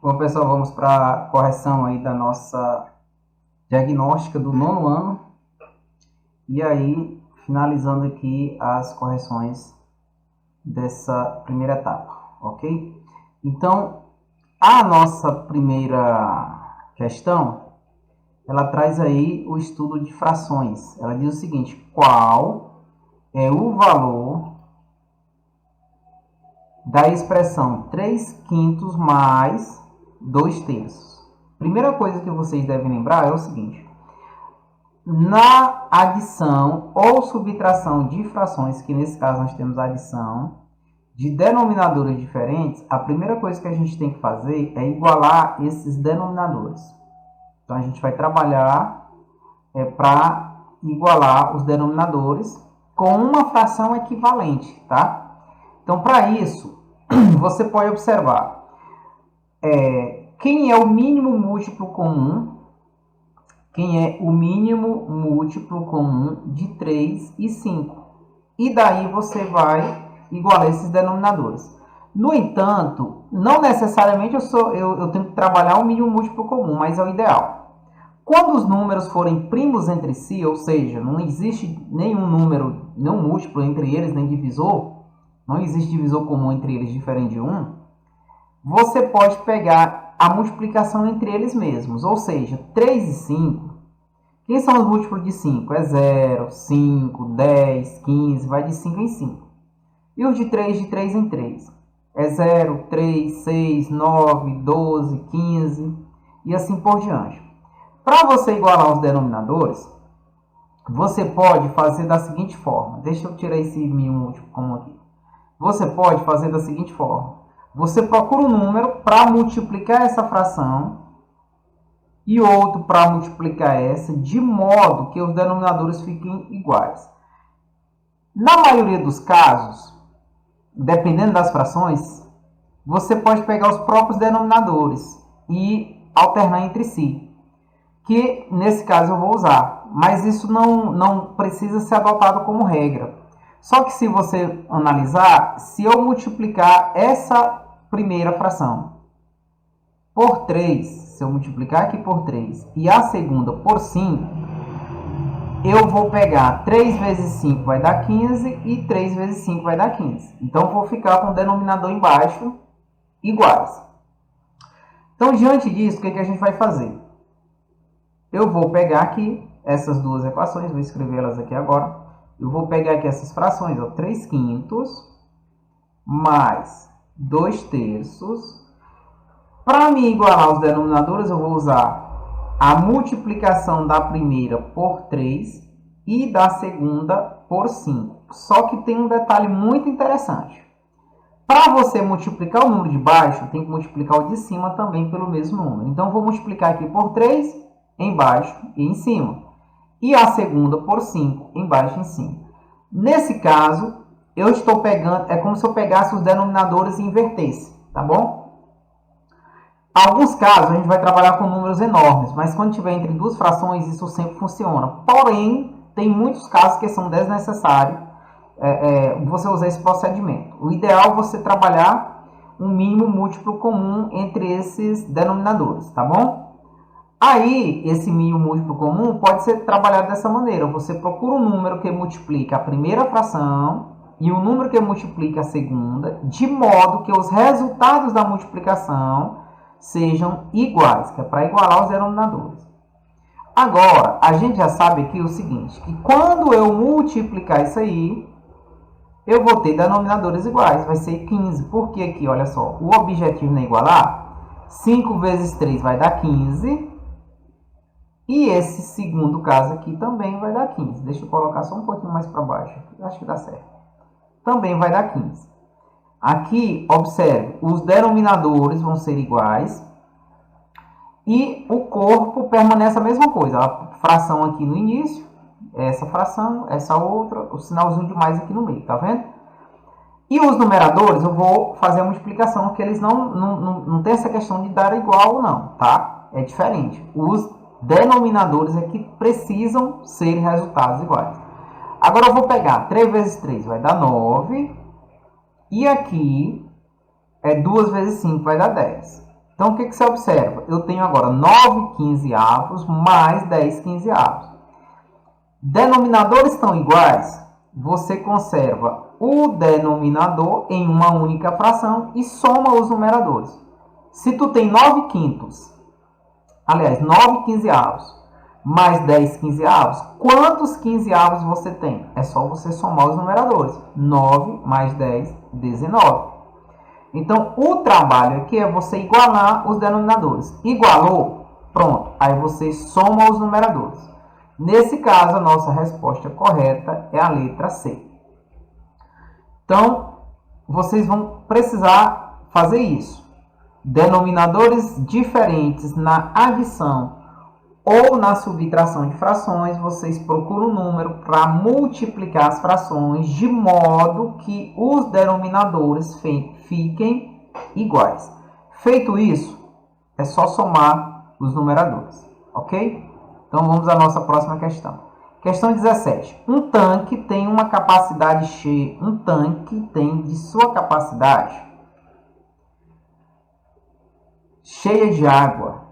Bom, pessoal, vamos para a correção aí da nossa diagnóstica do nono ano. E aí, finalizando aqui as correções dessa primeira etapa, ok? Então, a nossa primeira questão, ela traz aí o estudo de frações. Ela diz o seguinte: qual é o valor da expressão 3/5 mais 2/3? Primeira coisa que vocês devem lembrar é o seguinte: na adição ou subtração de frações, que nesse caso nós temos a adição de denominadores diferentes, a primeira coisa que a gente tem que fazer é igualar esses denominadores. Então a gente vai trabalhar para igualar os denominadores com uma fração equivalente, tá? Então, para isso, você pode observar quem é o mínimo múltiplo comum, quem é o mínimo múltiplo comum de 3 e 5. E daí você vai igualar esses denominadores. No entanto, não necessariamente eu tenho que trabalhar o mínimo múltiplo comum, mas é o ideal. Quando os números forem primos entre si, ou seja, não existe nenhum número, nenhum múltiplo entre eles, nem divisor, não existe divisor comum entre eles diferente de 1, você pode pegar a multiplicação entre eles mesmos, ou seja, 3 e 5. Quem são os múltiplos de 5? É 0, 5, 10, 15, vai de 5 em 5. E os de 3 em 3. É 0, 3, 6, 9, 12, 15 e assim por diante. Para você igualar os denominadores, você pode fazer da seguinte forma. Deixa eu tirar esse mínimo múltiplo comum aqui. Você pode fazer da seguinte forma. Você procura um número para multiplicar essa fração e outro para multiplicar essa, de modo que os denominadores fiquem iguais. Na maioria dos casos, dependendo das frações, você pode pegar os próprios denominadores e alternar entre si, que nesse caso eu vou usar, mas isso não precisa ser adotado como regra. Só que se você analisar, se eu multiplicar essa primeira fração por 3, se eu multiplicar aqui por 3 e a segunda por 5, eu vou pegar 3 vezes 5 vai dar 15 e 3 vezes 5 vai dar 15. Então, eu vou ficar com o denominador embaixo iguais. Então, diante disso, o que a gente vai fazer? Eu vou pegar aqui essas duas equações, vou escrevê-las aqui agora. Eu vou pegar aqui essas frações, 3/5 mais 2/3. Para me igualar os denominadores, eu vou usar a multiplicação da primeira por 3 e da segunda por 5. Só que tem um detalhe muito interessante. Para você multiplicar o número de baixo, tem que multiplicar o de cima também pelo mesmo número. Então, eu vou multiplicar aqui por 3 embaixo e em cima. E a segunda por 5 embaixo e em cima. Nesse caso, eu estou pegando, é como se eu pegasse os denominadores e invertesse, tá bom? Alguns casos a gente vai trabalhar com números enormes, mas quando tiver entre duas frações isso sempre funciona. Porém, tem muitos casos que são desnecessários você usar esse procedimento. O ideal é você trabalhar um mínimo múltiplo comum entre esses denominadores, tá bom? Aí, esse mínimo múltiplo comum pode ser trabalhado dessa maneira. Você procura um número que multiplica a primeira fração e um número que multiplica a segunda, de modo que os resultados da multiplicação sejam iguais, que é para igualar os denominadores. Agora, a gente já sabe aqui o seguinte, que quando eu multiplicar isso aí, eu vou ter denominadores iguais, vai ser 15. Porque aqui, olha só, o objetivo não é igualar. 5 vezes 3 vai dar 15. E esse segundo caso aqui também vai dar 15. Deixa eu colocar só um pouquinho mais para baixo. Acho que dá certo. Também vai dar 15. Aqui, observe, os denominadores vão ser iguais. E o corpo permanece a mesma coisa. A fração aqui no início, essa fração, essa outra, o sinalzinho de mais aqui no meio, tá vendo? E os numeradores, eu vou fazer a multiplicação, que eles não tem essa questão de dar igual ou não, tá? É diferente. Os denominadores é que precisam ser resultados iguais. Agora eu vou pegar 3 vezes 3 vai dar 9. E aqui 2 vezes 5 vai dar 10. Então, o que você observa? Eu tenho agora 9 quinzeavos mais 10 quinzeavos. Denominadores estão iguais, você conserva o denominador em uma única fração e soma os numeradores. Se tu tem 9 quintos, aliás, 9 quinzeavos, mais 10 quinzeavos, quantos quinzeavos você tem? É só você somar os numeradores. 9 mais 10, 19. Então, o trabalho aqui é você igualar os denominadores. Igualou? Pronto. Aí você soma os numeradores. Nesse caso, a nossa resposta correta é a letra C. Então, vocês vão precisar fazer isso. Denominadores diferentes na adição ou na subtração de frações, vocês procuram um número para multiplicar as frações de modo que os denominadores fiquem iguais. Feito isso, é só somar os numeradores, ok? Então vamos à nossa próxima questão. Questão 17. Um tanque tem uma capacidade cheia. Um tanque tem de sua capacidade cheia de água.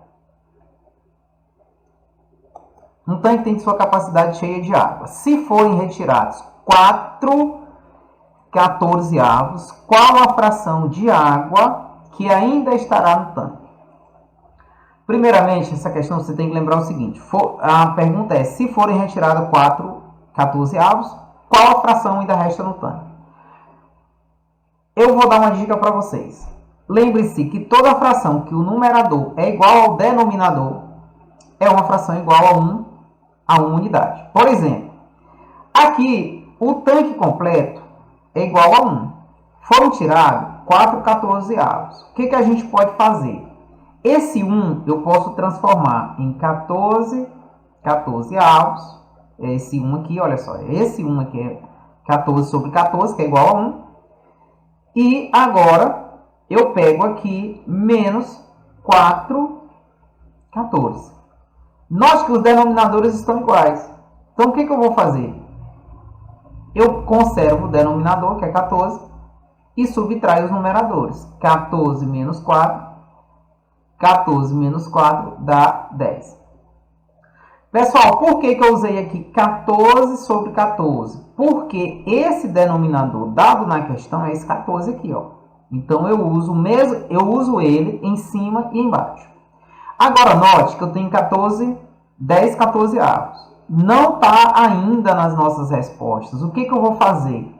Um tanque tem de sua capacidade cheia de água. Se forem retirados 4 14avos, qual a fração de água que ainda estará no tanque? Primeiramente, essa questão você tem que lembrar o seguinte. A pergunta é, se forem retirados 4 14avos, qual a fração ainda resta no tanque? Eu vou dar uma dica para vocês. Lembre-se que toda fração que o numerador é igual ao denominador é uma fração igual a uma unidade. Por exemplo, aqui o tanque completo é igual a 1. Foram tirados 4 14avos. O que a gente pode fazer? Esse 1 eu posso transformar em 14 14avos. Esse 1 aqui, olha só. Esse 1 aqui é 14 sobre 14, que é igual a 1. E agora eu pego aqui menos 4 14. Note que os denominadores estão iguais. Então, o que eu vou fazer? Eu conservo o denominador, que é 14, e subtraio os numeradores. 14 menos 4. 14 menos 4 dá 10. Pessoal, por que eu usei aqui 14 sobre 14? Porque esse denominador dado na questão é esse 14 aqui, ó. Então, eu uso ele em cima e embaixo. Agora, note que eu tenho 10 14avos. Não está ainda nas nossas respostas. O que eu vou fazer?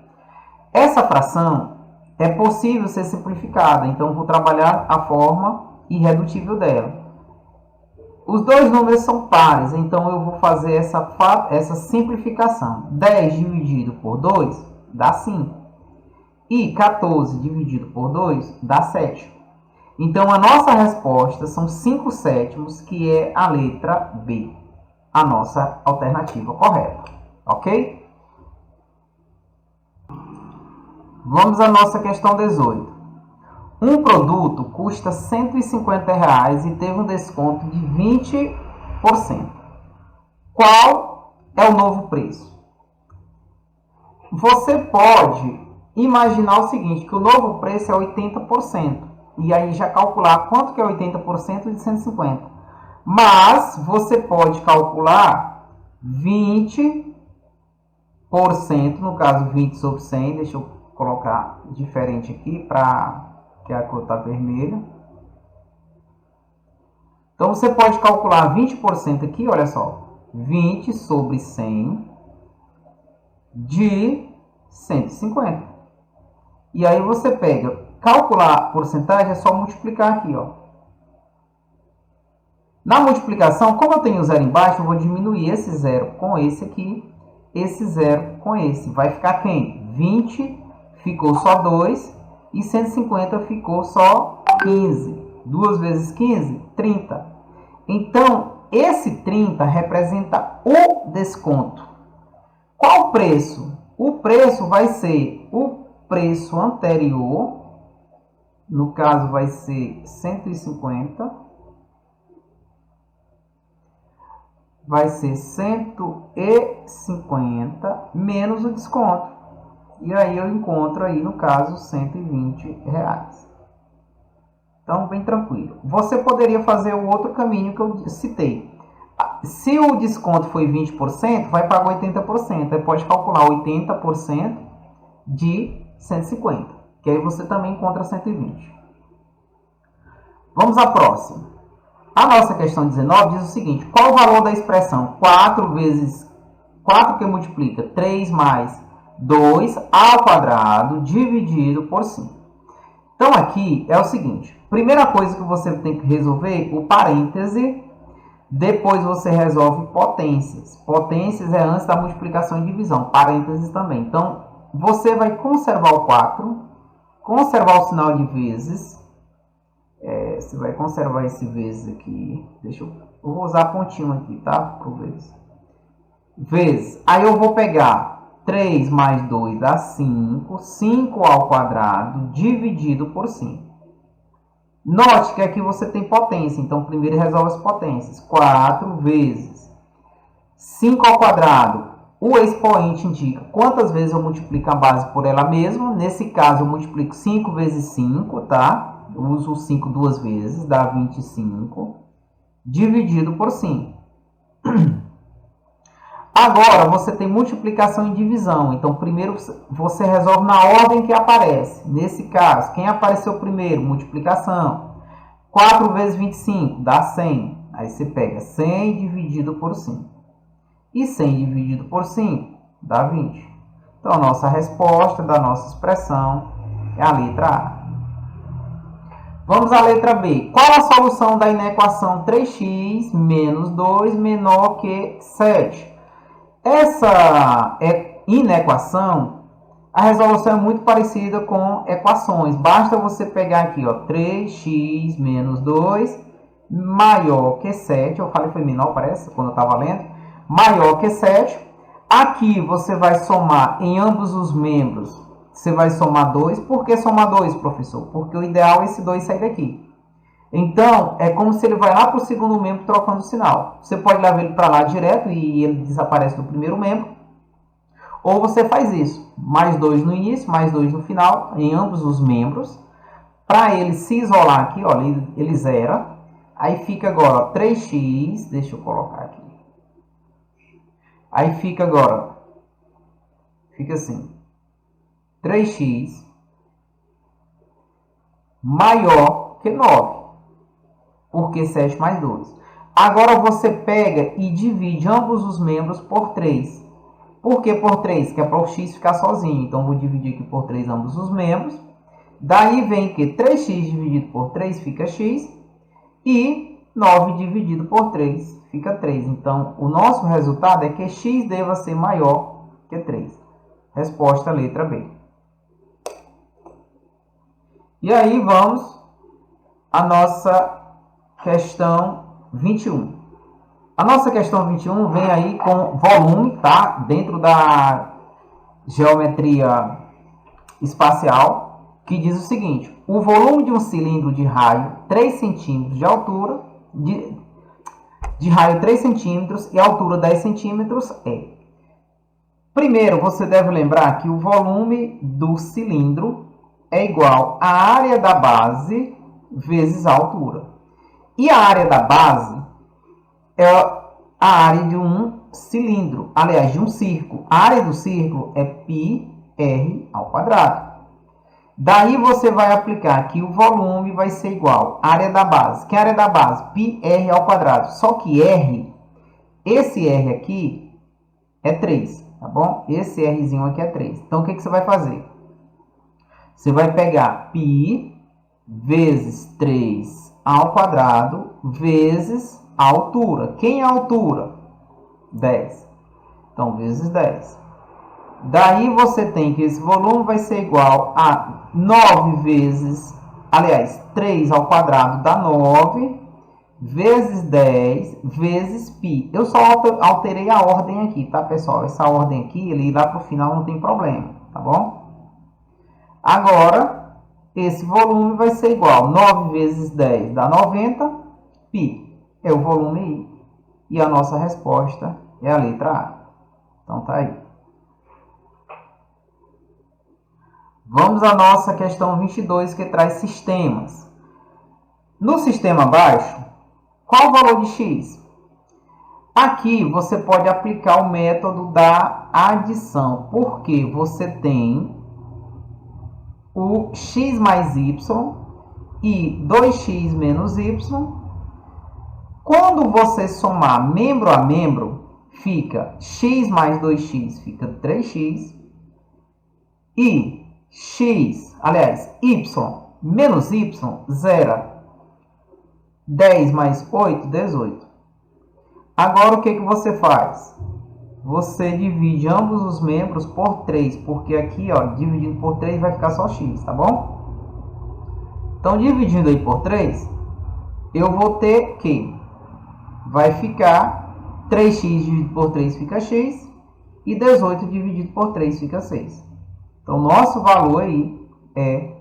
Essa fração é possível ser simplificada. Então, eu vou trabalhar a forma irredutível dela. Os dois números são pares. Então, eu vou fazer essa simplificação. 10 dividido por 2 dá 5. E 14 dividido por 2 dá 7. Então, a nossa resposta são 5 sétimos, que é a letra B, a nossa alternativa correta. Ok? Vamos à nossa questão 18. Um produto custa R$ 150 e teve um desconto de 20%. Qual é o novo preço? Você pode imaginar o seguinte, que o novo preço é 80%. E aí já calcular quanto que é 80% de 150. Mas você pode calcular 20%, no caso 20 sobre 100. Deixa eu colocar diferente aqui para que a cor está vermelha. Então você pode calcular 20% aqui, olha só. 20 sobre 100 de 150. E aí você pega... Calcular a porcentagem é só multiplicar aqui, ó. Na multiplicação, como eu tenho zero embaixo, eu vou diminuir esse zero com esse aqui, esse zero com esse. Vai ficar quem? 20 ficou só 2 e 150 ficou só 15. 2 vezes 15, 30. Então, esse 30 representa o desconto. Qual o preço? O preço vai ser o preço anterior. No caso, vai ser 150. Vai ser 150 menos o desconto. E aí eu encontro aí, no caso, R$ 120. Então, bem tranquilo. Você poderia fazer o outro caminho que eu citei. Se o desconto foi 20%, vai pagar 80%. Aí pode calcular 80% de 150, que aí você também encontra 120. Vamos à próxima. A nossa questão 19 diz o seguinte: qual o valor da expressão 4 vezes 4 que multiplica 3 mais 2 ao quadrado dividido por 5? Então aqui é o seguinte: primeira coisa que você tem que resolver, o parêntese. Depois você resolve potências. Potências é antes da multiplicação e divisão. Parênteses também. Então, você vai conservar o 4, conservar o sinal de vezes. Você vai conservar esse vezes aqui. Eu vou usar pontinho aqui, tá? Pro vezes. Vezes. Aí eu vou pegar 3 mais 2 dá 5. 5 ao quadrado dividido por 5. Note que aqui você tem potência, então primeiro resolve as potências. 4 vezes 5 ao quadrado. O expoente indica quantas vezes eu multiplico a base por ela mesma. Nesse caso, eu multiplico 5 vezes 5, tá? Eu uso o 5 duas vezes, dá 25. Dividido por 5. Agora, você tem multiplicação e divisão. Então, primeiro você resolve na ordem que aparece. Nesse caso, quem apareceu primeiro? Multiplicação. 4 vezes 25 dá 100. Aí você pega 100 dividido por 5. E 100 dividido por 5 dá 20. Então, a nossa resposta da nossa expressão é a letra A. Vamos à letra B. Qual a solução da inequação 3x menos 2 menor que 7? Essa inequação, a resolução é muito parecida com equações. Basta você pegar aqui, ó, 3x menos 2 maior que 7. Eu falei foi menor, parece, quando eu estava lendo. Maior que 7. Aqui você vai somar em ambos os membros. Você vai somar 2. Por que somar 2, professor? Porque o ideal é esse 2 sair daqui. Então, é como se ele vai lá para o segundo membro trocando o sinal. Você pode levar ele para lá direto e ele desaparece do primeiro membro. Ou você faz isso. Mais 2 no início, mais 2 no final, em ambos os membros. Para ele se isolar aqui, ó, ele zera. Aí fica agora ó, 3x, deixa eu colocar aqui. Aí fica agora, fica assim, 3x maior que 9. Porque 7 mais 2. Agora você pega e divide ambos os membros por 3. Por que por 3? Que é para o x ficar sozinho. Então, vou dividir aqui por 3 ambos os membros. Daí vem que 3x dividido por 3 fica x. E 9 dividido por 3 fica 3. Então, o nosso resultado é que x deva ser maior que 3. Resposta letra B. E aí vamos à nossa questão 21. A nossa questão 21 vem aí com volume, tá? Dentro da geometria espacial, que diz o seguinte: o volume de um cilindro de raio 3 cm de altura, de raio 3 cm e altura 10 cm é. Primeiro, você deve lembrar que o volume do cilindro é igual à área da base vezes a altura. E a área da base é a área de um cilindro, aliás, de um círculo. A área do círculo é πr ao quadrado. Daí você vai aplicar que o volume vai ser igual à área da base. Que é a área da base? πr ao quadrado. Só que r, esse r aqui é 3, tá bom? Esse rzinho aqui é 3. Então, o que você vai fazer? Você vai pegar π vezes 3 ao quadrado vezes a altura. Quem é a altura? 10. Então, vezes 10. Daí você tem que esse volume vai ser igual a 9 vezes, aliás, 3 ao quadrado dá 9, vezes 10, vezes π. Eu só alterei a ordem aqui, tá, pessoal? Essa ordem aqui, ele ir lá para o final não tem problema, tá bom? Agora, esse volume vai ser igual, 9 vezes 10 dá 90, π é o volume I. E a nossa resposta é a letra A. Então, tá aí. Vamos à nossa questão 22, que traz sistemas. No sistema abaixo, qual o valor de x? Aqui você pode aplicar o método da adição, porque você tem o x mais y e 2x menos y. Quando você somar membro a membro, fica x mais 2x, fica 3x. E y menos y, 0. 10 mais 8, 18. Agora, o que você faz? Você divide ambos os membros por 3, porque aqui, ó, dividindo por 3 vai ficar só x, tá bom? Então, dividindo aí por 3, eu vou ter que vai ficar 3x dividido por 3 fica x, e 18 dividido por 3 fica 6. Então, nosso valor aí é...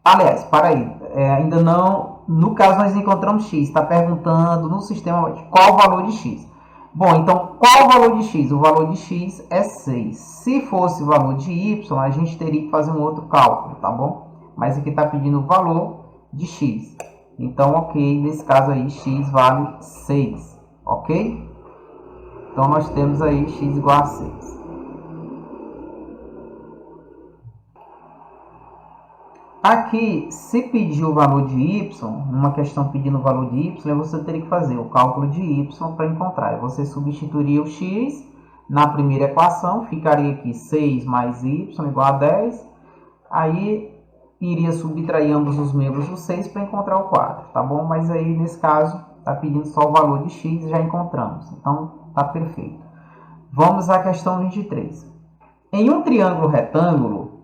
Aliás, para aí, ainda não... No caso, nós encontramos x. Está perguntando no sistema qual o valor de x. Bom, então, qual o valor de x? O valor de x é 6. Se fosse o valor de y, a gente teria que fazer um outro cálculo, tá bom? Mas aqui está pedindo o valor de x. Então, ok, nesse caso aí, x vale 6, ok? Então, nós temos aí x igual a 6. Aqui, se pedir o valor de y, numa questão pedindo o valor de y, você teria que fazer o cálculo de y para encontrar. Você substituiria o x na primeira equação, ficaria aqui 6 mais y igual a 10. Aí, iria subtrair ambos os membros do 6 para encontrar o 4, tá bom? Mas aí, nesse caso, está pedindo só o valor de x e já encontramos. Então, está perfeito. Vamos à questão 23. Em um triângulo retângulo,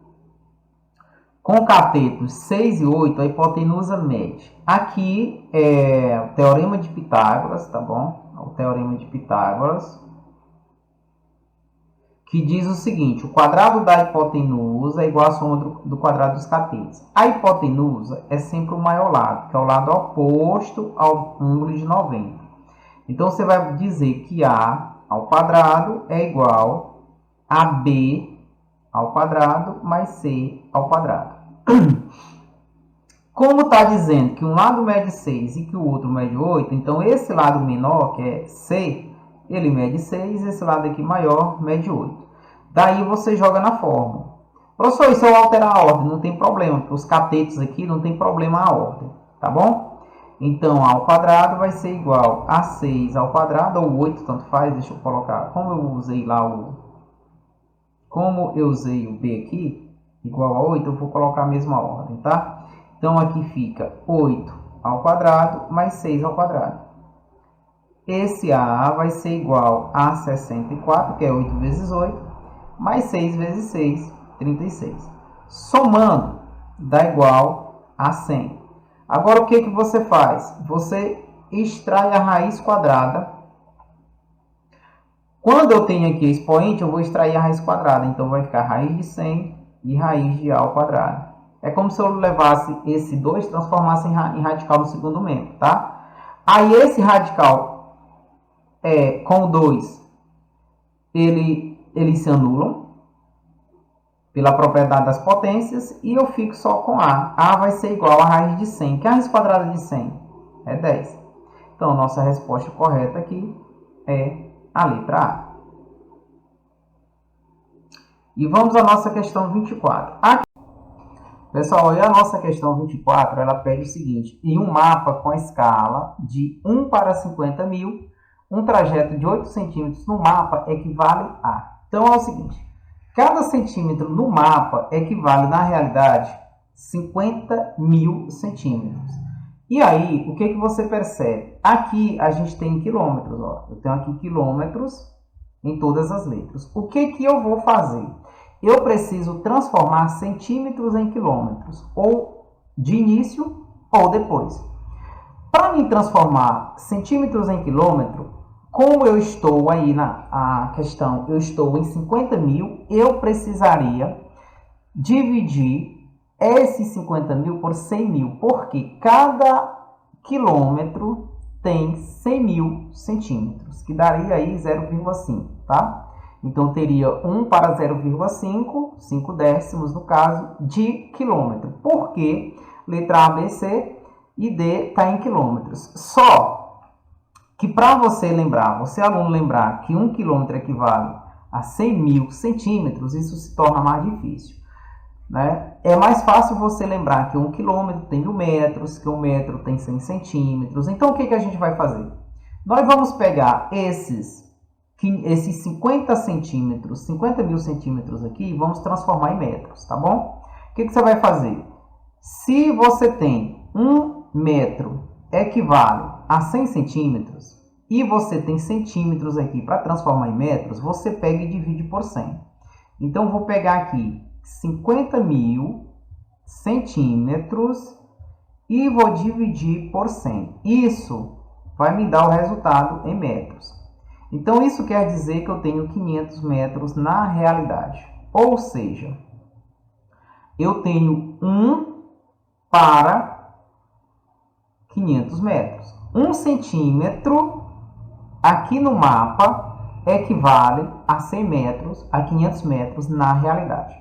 com catetos 6 e 8, a hipotenusa mede. Aqui é o Teorema de Pitágoras, tá bom? O Teorema de Pitágoras, que diz o seguinte: o quadrado da hipotenusa é igual à soma do quadrado dos catetos. A hipotenusa é sempre o maior lado, que é o lado oposto ao ângulo de 90. Então, você vai dizer que A ao quadrado é igual a B ao quadrado mais C ao quadrado. Como está dizendo que um lado mede 6 e que o outro mede 8, então esse lado menor, que é C, ele mede 6, esse lado aqui maior mede 8. Daí você joga na fórmula. Professor, e se eu alterar a ordem? Não tem problema, porque os catetos aqui não tem problema a ordem, tá bom? Então, A ao quadrado vai ser igual a 6 ao quadrado, ou 8, tanto faz, deixa eu colocar, como eu usei o B aqui, igual a 8, eu vou colocar a mesma ordem, tá? Então, aqui fica 8 ao quadrado mais 6 ao quadrado. Esse A vai ser igual a 64, que é 8 vezes 8, mais 6 vezes 6, 36. Somando, dá igual a 100. Agora, o que você faz? Você extrai a raiz quadrada. Quando eu tenho aqui expoente, eu vou extrair a raiz quadrada. Então, vai ficar raiz de 100 e raiz de A ao quadrado. É como se eu levasse esse 2 e transformasse em radical do segundo membro, tá? Aí, esse radical com o 2, eles se anulam pela propriedade das potências e eu fico só com A. A vai ser igual a raiz de 100. Que é a raiz quadrada de 100? É 10. Então, nossa resposta correta aqui é a letra A. E vamos à nossa questão 24. Aqui, pessoal, olha a nossa questão 24, ela pede o seguinte: em um mapa com a escala de 1 para 50 mil, um trajeto de 8 centímetros no mapa equivale a... Então, é o seguinte: cada centímetro no mapa equivale, na realidade, 50 mil centímetros. E aí, o que você percebe? Aqui a gente tem quilômetros, ó. Eu tenho aqui quilômetros em todas as letras. O que eu vou fazer? Eu preciso transformar centímetros em quilômetros, ou de início ou depois. Para me transformar centímetros em quilômetro, como eu estou aí na questão, eu estou em 50 mil, eu precisaria dividir esses 50 mil por 100 mil, porque cada quilômetro tem 100 mil centímetros, que daria aí 0,5, tá? Então, teria 1 para 0,5, 5 décimos no caso, de quilômetro. Porque letra A, B, C, e D está em quilômetros. Só que para você lembrar, você aluno lembrar que 1 quilômetro equivale a 100 mil centímetros, isso se torna mais difícil, né? É mais fácil você lembrar que 1 quilômetro tem 1.000 metros, que 1 metro tem 100 centímetros. Então, o que a gente vai fazer? Nós vamos pegar esses 50 centímetros, 50 mil centímetros aqui, e vamos transformar em metros, tá bom? O que você vai fazer? Se você tem 1 metro equivale a 100 centímetros, e você tem centímetros aqui para transformar em metros, você pega e divide por 100. Então, vou pegar aqui 50 mil centímetros e vou dividir por 100. Isso vai me dar o resultado em metros. Então, isso quer dizer que eu tenho 500 metros na realidade. Ou seja, eu tenho 1 para 500 metros. 1 centímetro aqui no mapa equivale a 100 metros, a 500 metros na realidade.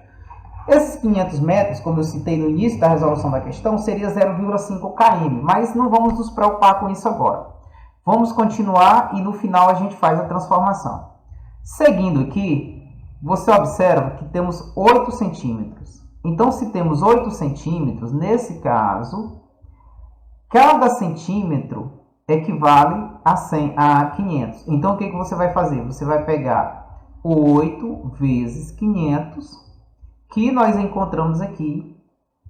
Esses 500 metros, como eu citei no início da resolução da questão, seria 0,5 km, mas não vamos nos preocupar com isso agora. Vamos continuar e no final a gente faz a transformação. Seguindo aqui, você observa que temos 8 centímetros. Então, se temos 8 centímetros, nesse caso, cada centímetro equivale a 500. Então, o que você vai fazer? Você vai pegar 8 vezes 500, que nós encontramos aqui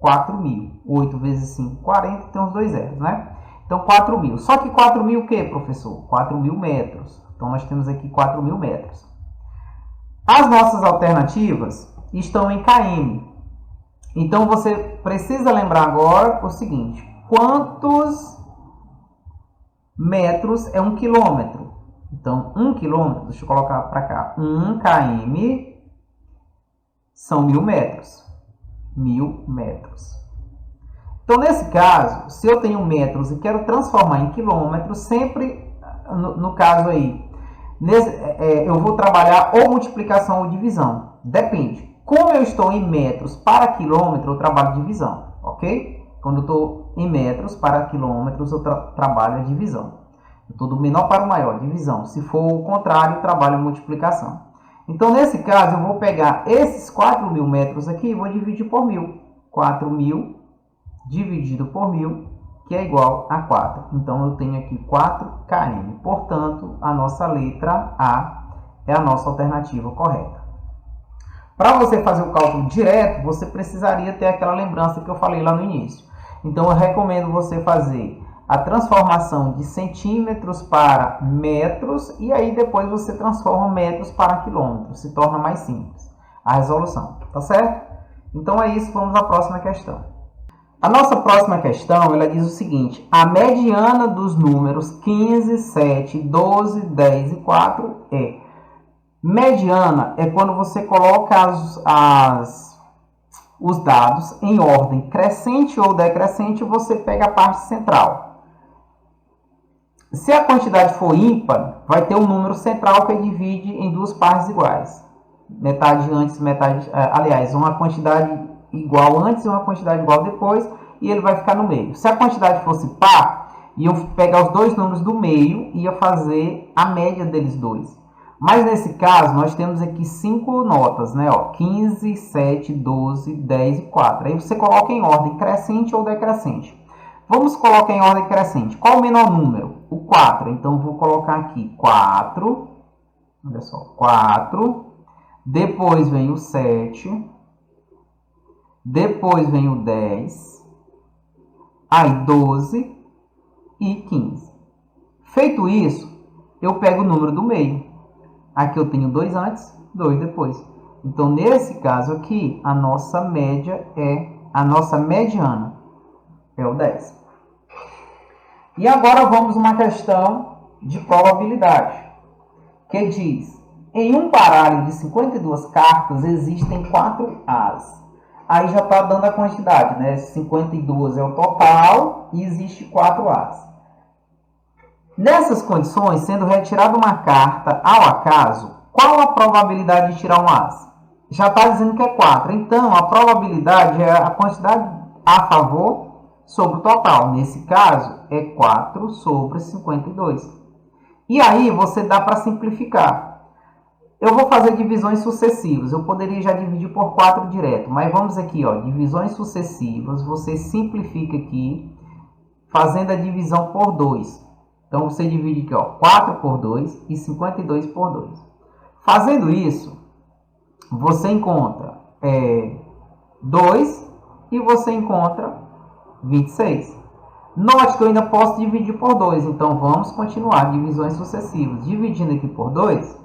4.000. 8 vezes 5, 40, tem os 2 zeros, né? Então, 4.000. Só que 4.000 o quê, professor? 4.000 metros. Então, nós temos aqui 4.000 metros. As nossas alternativas estão em km. Então, você precisa lembrar agora o seguinte. Quantos metros é 1 quilômetro? Então, 1 quilômetro, deixa eu colocar para cá. 1 km são 1.000 metros. 1.000 metros. Então, nesse caso, se eu tenho metros e quero transformar em quilômetros, sempre, no caso aí, eu vou trabalhar ou multiplicação ou divisão. Depende. Como eu estou em metros para quilômetro, eu trabalho divisão, ok? Quando eu estou em metros para quilômetros, eu trabalho a divisão. Eu estou do menor para o maior, divisão. Se for o contrário, eu trabalho multiplicação. Então, nesse caso, eu vou pegar esses 4.000 metros aqui e vou dividir por 1.000. 4.000 dividido por 1.000, que é igual a 4. Então, eu tenho aqui 4 km. Portanto, a nossa letra A é a nossa alternativa correta. Para você fazer o cálculo direto, você precisaria ter aquela lembrança que eu falei lá no início. Então, eu recomendo você fazer a transformação de centímetros para metros e aí depois você transforma metros para quilômetros. Se torna mais simples a resolução, tá certo? Então, é isso. Vamos à próxima questão. A nossa próxima questão, ela diz o seguinte: a mediana dos números 15, 7, 12, 10 e 4 é... Mediana é quando você coloca os dados em ordem crescente ou decrescente, você pega a parte central. Se a quantidade for ímpar, vai ter um número central que divide em duas partes iguais. Metade antes, metade... aliás, uma quantidade igual antes e uma quantidade igual depois, e ele vai ficar no meio. Se a quantidade fosse par, ia pegar os dois números do meio e ia fazer a média deles dois. Mas nesse caso, nós temos aqui 5 notas, né? 15, 7, 12, 10 e 4. Aí você coloca em ordem crescente ou decrescente. Vamos colocar em ordem crescente. Qual o menor número? O 4. Então, vou colocar aqui 4. Olha só, 4. Depois vem o 7. Depois vem o 10. Aí 12 e 15. Feito isso, eu pego o número do meio. Aqui eu tenho 2 antes, 2 depois. Então, nesse caso aqui, a nossa média a nossa mediana é o 10. E agora vamos a uma questão de probabilidade, que diz: em um baralho de 52 cartas existem 4 As. Aí já está dando a quantidade, né? 52 é o total e existe 4 As. Nessas condições, sendo retirada uma carta ao acaso, qual a probabilidade de tirar um As? Já está dizendo que é 4. Então, a probabilidade é a quantidade a favor sobre o total. Nesse caso, é 4 sobre 52. E aí, você dá para simplificar. Eu vou fazer divisões sucessivas. Eu poderia já dividir por 4 direto. Mas vamos aqui, ó, divisões sucessivas. Você simplifica aqui, fazendo a divisão por 2. Então, você divide aqui, ó, 4 por 2 e 52 por 2. Fazendo isso, você encontra 2 e você encontra 26. Note que eu ainda posso dividir por 2. Então, vamos continuar divisões sucessivas. Dividindo aqui por 2,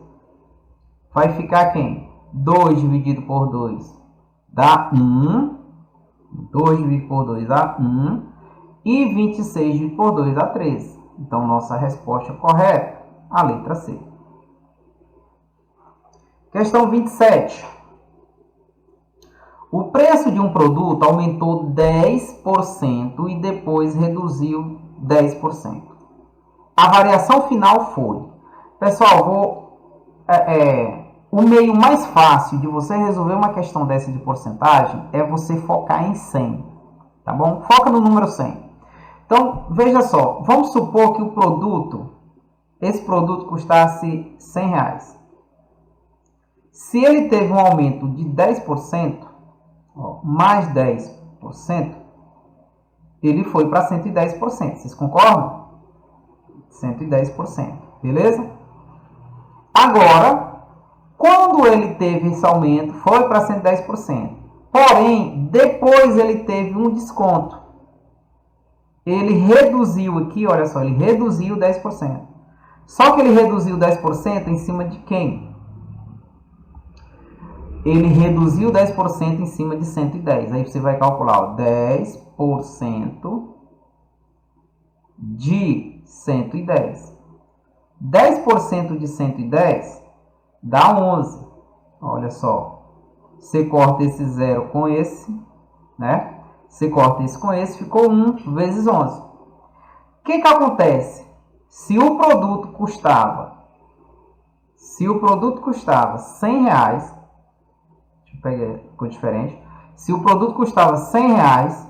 vai ficar quem? 2 dividido por 2 dá 1. 2 dividido por 2 dá 1. E 26 dividido por 2 dá 13. Então, nossa resposta correta, a letra C. Questão 27. O preço de um produto aumentou 10% e depois reduziu 10%. A variação final foi... Pessoal, o meio mais fácil de você resolver uma questão dessa de porcentagem é você focar em 100. Tá bom? Foca no número 100. Então, veja só. Vamos supor que esse produto custasse R$100. Se ele teve um aumento de 10%, mais 10%, ele foi para 110%. Vocês concordam? 110%. Beleza? Agora, quando ele teve esse aumento, foi para 110%. Porém, depois ele teve um desconto. Ele reduziu aqui, olha só, ele reduziu 10%. Só que ele reduziu 10% em cima de quem? Ele reduziu 10% em cima de 110. Aí você vai calcular, ó, 10% de 110. 10% de 110 dá 11. Olha só. Você corta esse 0 com esse, né? Você corta esse com esse, ficou 1 vezes 11. O que acontece? Se o produto custava R$100, ficou diferente. Se o produto custava R$100,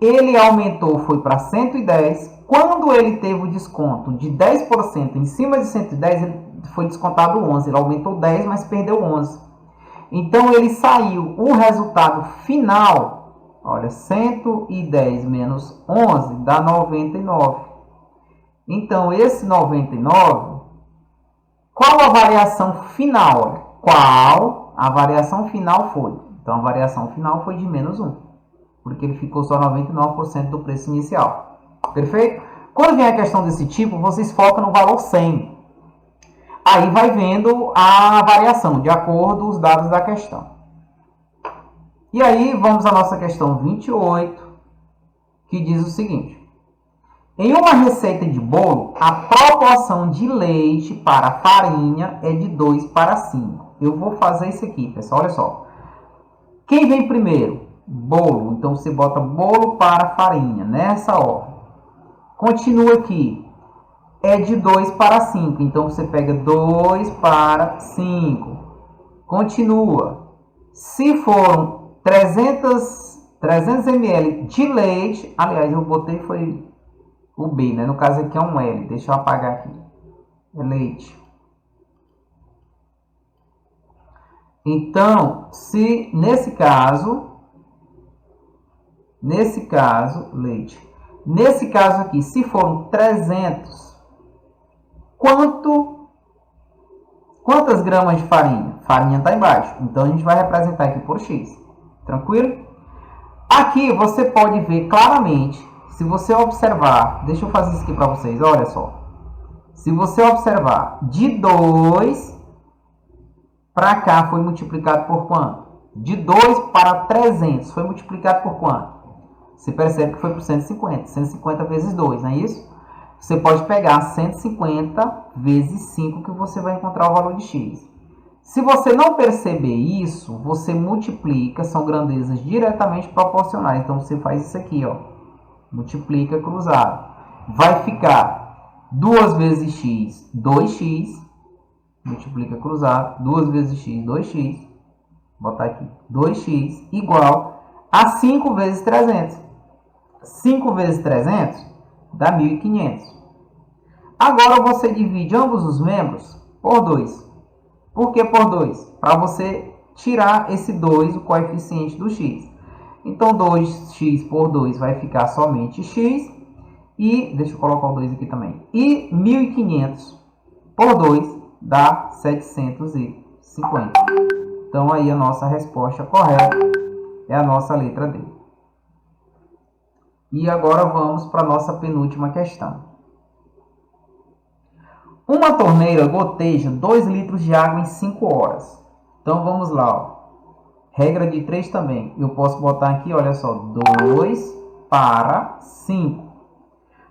ele aumentou, foi para 110. Quando ele teve o desconto de 10% em cima de 110, ele foi descontado 11. Ele aumentou 10, mas perdeu 11. Então, ele saiu, o resultado final, olha, 110 menos 11 dá 99. Então, esse 99, qual a variação final? Qual a variação final foi? Então, a variação final foi de menos 1, porque ele ficou só 99% do preço inicial. Perfeito? Quando vem a questão desse tipo, vocês focam no valor 100. Aí vai vendo a variação, de acordo com os dados da questão. E aí, vamos à nossa questão 28, que diz o seguinte. Em uma receita de bolo, a proporção de leite para farinha é de 2 para 5. Eu vou fazer isso aqui, pessoal, olha só. Quem vem primeiro? Bolo. Então, você bota bolo para farinha, nessa ordem. Continua aqui. É de 2 para 5. Então, você pega 2 para 5. Continua. Se for 300 ml de leite, aliás, eu botei foi o B, né? No caso aqui é um L. Deixa eu apagar aqui. É leite. Então, se nesse caso, leite. Nesse caso aqui, se for 300, quantas gramas de farinha? Farinha está embaixo. Então, a gente vai representar aqui por X. Tranquilo? Aqui, você pode ver claramente, se você observar, deixa eu fazer isso aqui para vocês, olha só. Se você observar, de 2 para cá foi multiplicado por quanto? De 2 para 300 foi multiplicado por quanto? Você percebe que foi por 150. 150 vezes 2, não é isso? Você pode pegar 150 vezes 5 que você vai encontrar o valor de X. Se você não perceber isso, você multiplica, são grandezas diretamente proporcionais. Então, você faz isso aqui, ó. Multiplica cruzado. Vai ficar 2 vezes X, 2X. Multiplica cruzado. 2 vezes X, 2X. Vou botar aqui, 2X igual a 5 vezes 300. 5 vezes 300 dá 1.500. Agora você divide ambos os membros por 2. Por que por 2? Para você tirar esse 2, o coeficiente do x. Então, 2x por 2 vai ficar somente x. E, deixa eu colocar o 2 aqui também. E 1.500 por 2 dá 750. Então, aí a nossa resposta correta é a nossa letra D. E agora vamos para a nossa penúltima questão. Uma torneira goteja 2 litros de água em 5 horas. Então, vamos lá. Ó. Regra de 3 também. Eu posso botar aqui, olha só, 2 para 5.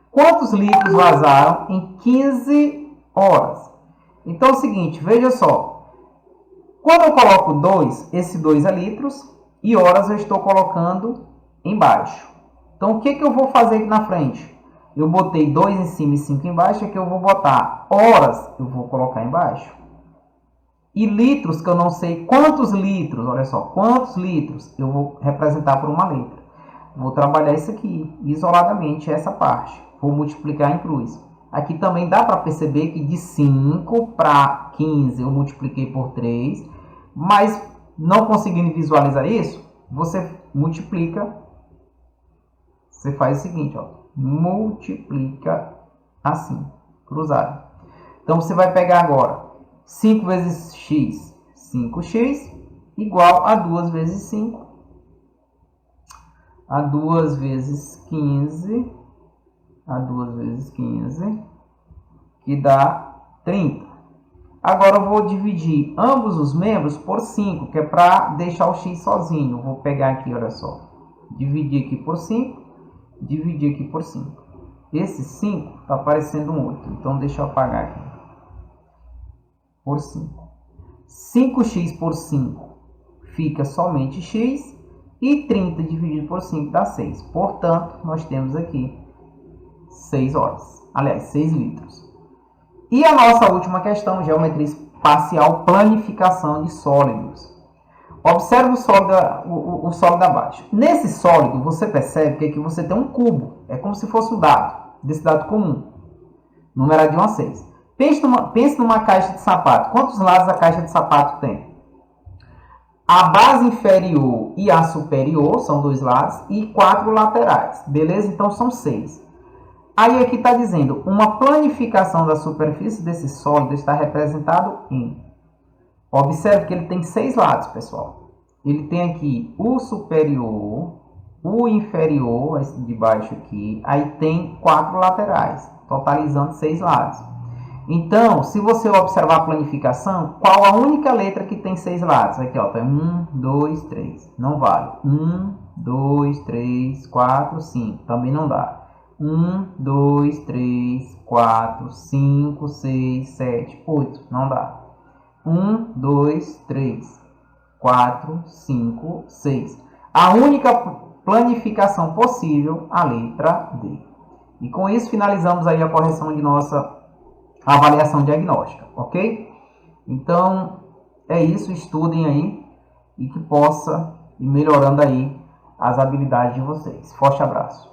Quantos litros vazaram em 15 horas? Então é o seguinte, veja só. Quando eu coloco 2, esse 2 é litros, e horas eu estou colocando embaixo. Então o que eu vou fazer aqui na frente? Eu botei 2 em cima e 5 embaixo, aqui eu vou botar horas, eu vou colocar embaixo. E litros, que eu não sei quantos litros, olha só, quantos litros, eu vou representar por uma letra. Vou trabalhar isso aqui, isoladamente, essa parte. Vou multiplicar em cruz. Aqui também dá para perceber que de 5 para 15 eu multipliquei por 3. Mas não conseguindo visualizar isso, você multiplica. Você faz o seguinte, ó, multiplica assim, cruzado. Então você vai pegar agora 5 vezes x, 5x, igual a 2 vezes 5. A 2 vezes 15, a 2 vezes 15, que dá 30. Agora eu vou dividir ambos os membros por 5, que é para deixar o x sozinho. Vou pegar aqui, olha só, dividir aqui por 5, dividir aqui por 5. Esse 5 está parecendo um 8, então deixa eu apagar aqui. Por 5. 5x por 5 fica somente x. E 30 dividido por 5 dá 6. Portanto, nós temos aqui 6 horas. Aliás, 6 litros. E a nossa última questão, geometria espacial, planificação de sólidos. Observe o sólido abaixo. Nesse sólido, você percebe que aqui você tem um cubo. É como se fosse um dado, desse dado comum. Numerado de 1 a 6. Pense numa caixa de sapato. Quantos lados a caixa de sapato tem? A base inferior e a superior são 2 lados e 4 laterais. Beleza? Então são 6. Aí aqui está dizendo, uma planificação da superfície desse sólido está representado em... Observe que ele tem 6 lados, pessoal. Ele tem aqui o superior, o inferior, esse de baixo aqui. Aí tem 4 laterais, totalizando 6 lados. Então, se você observar a planificação, qual a única letra que tem 6 lados? Aqui, ó, tem 1, 2, 3. Não vale. 1, 2, 3, 4, 5. Também não dá. 1, 2, 3, 4, 5, 6, 7, 8. Não dá. 1, 2, 3, 4, 5, 6. A única planificação possível, a letra D. E com isso finalizamos aí a correção de nossa avaliação diagnóstica, ok? Então, é isso, estudem aí e que possa ir melhorando aí as habilidades de vocês. Forte abraço.